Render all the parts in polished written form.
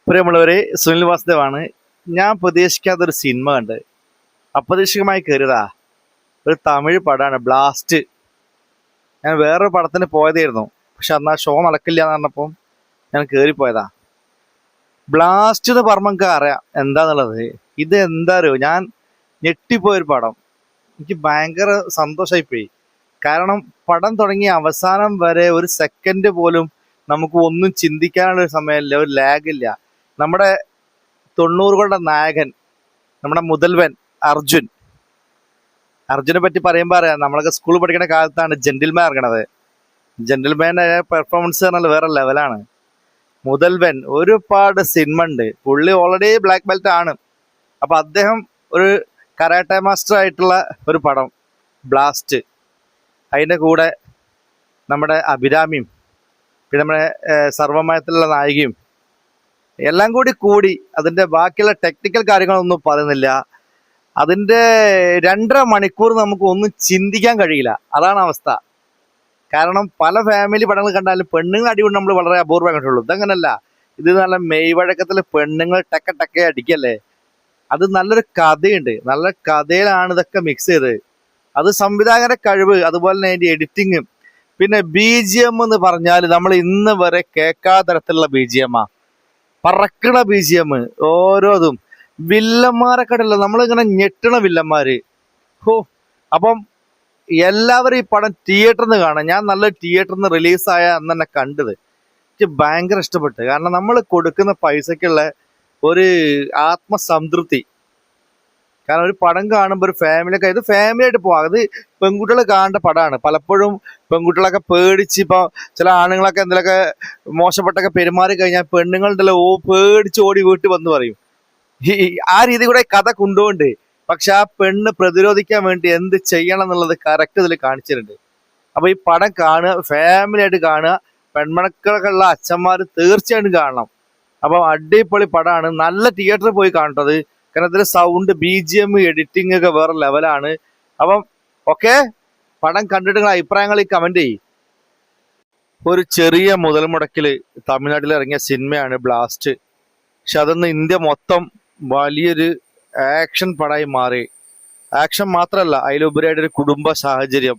പ്രിയമുള്ളവരെ, സുനിൽ വാസുദേവാണ്. ഞാൻ പ്രതീക്ഷിക്കാത്തൊരു സിനിമ കണ്ട് അപ്രതീക്ഷിതമായി കയറിയതാ. ഒരു തമിഴ് പടമാണ് ബ്ലാസ്റ്റ്. ഞാൻ വേറൊരു പടത്തിന് പോയതായിരുന്നു, പക്ഷെ അന്ന് ആ ഷോ നടക്കില്ല എന്ന് പറഞ്ഞപ്പം ഞാൻ കയറിപ്പോയതാ. ബ്ലാസ്റ്റ് എന്ന് പറഞ്ഞാൽ നമുക്ക് അറിയാം എന്താന്നുള്ളത്. ഇത് എന്താ അറിയോ, ഞാൻ ഞെട്ടിപ്പോയൊരു പടം. എനിക്ക് ഭയങ്കര സന്തോഷമായിപ്പോയി. കാരണം പടം തുടങ്ങിയ അവസാനം വരെ ഒരു സെക്കൻഡ് പോലും നമുക്ക് ഒന്നും ചിന്തിക്കാനുള്ള ഒരു സമയമില്ല, ഒരു ലാഗില്ല. നമ്മുടെ 90കളുടെ നായകൻ, നമ്മുടെ മുതൽവൻ അർജുനെ പറ്റി പറയുമ്പോൾ അറിയാം, നമ്മളൊക്കെ സ്കൂളിൽ പഠിക്കുന്ന കാലത്താണ് ജെന്റിൽമാൻ ഇറങ്ങണത്. ജെന്റിൽമാൻ്റെ പെർഫോമൻസ് പറഞ്ഞാൽ വേറെ ലെവലാണ്. മുതൽവൻ ഒരുപാട് സിനിമ ഉണ്ട്. പുള്ളി ഓൾറെഡി ബ്ലാക്ക് ബെൽറ്റ് ആണ്. അപ്പൊ അദ്ദേഹം ഒരു കരാട്ടെ മാസ്റ്റർ ആയിട്ടുള്ള ഒരു പടം ബ്ലാസ്റ്റ്. അതിൻ്റെ കൂടെ നമ്മുടെ അഭിരാമിയും പിന്നെ നമ്മുടെ സർവമയത്തിലുള്ള നായികയും എല്ലാം കൂടി അതിൻ്റെ ബാക്കിയുള്ള ടെക്നിക്കൽ കാര്യങ്ങളൊന്നും പറയുന്നില്ല. അതിൻ്റെ 2.5 മണിക്കൂർ നമുക്ക് ഒന്നും ചിന്തിക്കാൻ കഴിയില്ല. അതാണ് അവസ്ഥ. കാരണം പല ഫാമിലി പടങ്ങൾ കണ്ടാലും പെണ്ണുങ്ങൾ അടികൊണ്ട് നമ്മൾ വളരെ അപൂർവം കണ്ടുള്ളൂ. ഇതങ്ങനല്ല. ഇത് നല്ല മെയ്വഴക്കത്തിൽ പെണ്ണുങ്ങൾ ടക്കെ അടിക്കല്ലേ. അത് നല്ലൊരു കഥയുണ്ട്. നല്ല കഥയിലാണ് ഇതൊക്കെ മിക്സ് ചെയ്ത്. അത് സംവിധായകന്റെ കഴിവ്, അതുപോലെ തന്നെ അതിൻ്റെ എഡിറ്റിങ്, പിന്നെ BGM എന്ന് പറഞ്ഞാൽ നമ്മൾ ഇന്ന് വരെ കേൾക്കാത്ത തരത്തിലുള്ള BGM. പറക്കണ BGM ഓരോതും. വില്ലന്മാരൊക്കെ ഉണ്ടല്ലോ, നമ്മളിങ്ങനെ ഞെട്ടണ വില്ലന്മാര്. അപ്പം എല്ലാവരും ഈ പടം തിയേറ്ററിൽ നിന്ന് കാണാം. ഞാൻ നല്ല തിയേറ്ററിൽ നിന്ന് റിലീസായ അന്ന് തന്നെ കണ്ടത്. എനിക്ക് ഭയങ്കര ഇഷ്ടപ്പെട്ടു. കാരണം നമ്മൾ കൊടുക്കുന്ന പൈസക്കുള്ള ഒരു ആത്മസംതൃപ്തി. കാരണം ഒരു പടം കാണുമ്പോൾ ഒരു ഫാമിലിയൊക്കെ, ഇത് ഫാമിലി ആയിട്ട് പോവാം. അത് പെൺകുട്ടികൾ കാണേണ്ട പടമാണ്. പലപ്പോഴും പെൺകുട്ടികളൊക്കെ പേടിച്ച്, ഇപ്പോൾ ചില ആണുങ്ങളൊക്കെ എന്തെങ്കിലുമൊക്കെ മോശപ്പെട്ടൊക്കെ പെരുമാറി കഴിഞ്ഞാൽ പെണ്ണുങ്ങളുണ്ടല്ലോ പേടിച്ച് ഓടി വീട്ടിൽ വന്ന് പറയും. ആ രീതി കൂടെ കഥ കൊണ്ടുപോണ്ട്. പക്ഷെ ആ പെണ്ണ് പ്രതിരോധിക്കാൻ വേണ്ടി എന്ത് ചെയ്യണം എന്നുള്ളത് കറക്റ്റ് ഇതിൽ കാണിച്ചിട്ടുണ്ട്. അപ്പൊ ഈ പടം കാണുക, ഫാമിലി ആയിട്ട് കാണുക. പെൺമണക്കളൊക്കെ ഉള്ള അച്ഛന്മാർ തീർച്ചയായിട്ടും കാണണം. അപ്പം അടിപൊളി പടമാണ്. നല്ല തിയേറ്ററിൽ പോയി കാണേണ്ടത്. കാരണം ഇതിന്റെ സൗണ്ട്, BGM, എഡിറ്റിംഗ് ഒക്കെ വേറെ ലെവലാണ്. അപ്പം ഓക്കെ, പടം കണ്ടിട്ട് നിങ്ങൾ അഭിപ്രായങ്ങൾ കമന്റ് ചെയ്യും. ഒരു ചെറിയ മുതൽ മുടക്കിൽ തമിഴ്നാട്ടിൽ ഇറങ്ങിയ സിനിമയാണ് ബ്ലാസ്റ്റ്. പക്ഷെ അതൊന്ന് ഇന്ത്യ മൊത്തം വലിയൊരു ആക്ഷൻ പടമായി മാറി. ആക്ഷൻ മാത്രമല്ല, അതിലുപരിയായിട്ടൊരു കുടുംബ സാഹചര്യം,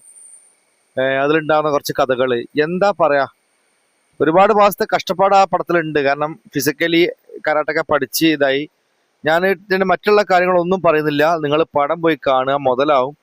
അതിലുണ്ടാകുന്ന കുറച്ച് കഥകൾ, എന്താ പറയാ, ഒരുപാട് മാസത്തെ കഷ്ടപ്പാട് ആ പടത്തിലുണ്ട്. കാരണം ഫിസിക്കലി കരാട്ടൊക്കെ പഠിച്ച് ഇതായി. ഞാൻ ഇതിന്റെ മറ്റുള്ള കാര്യങ്ങളൊന്നും പറയുന്നില്ല. നിങ്ങൾ പടം പോയി കാണുക, മുതലാവും.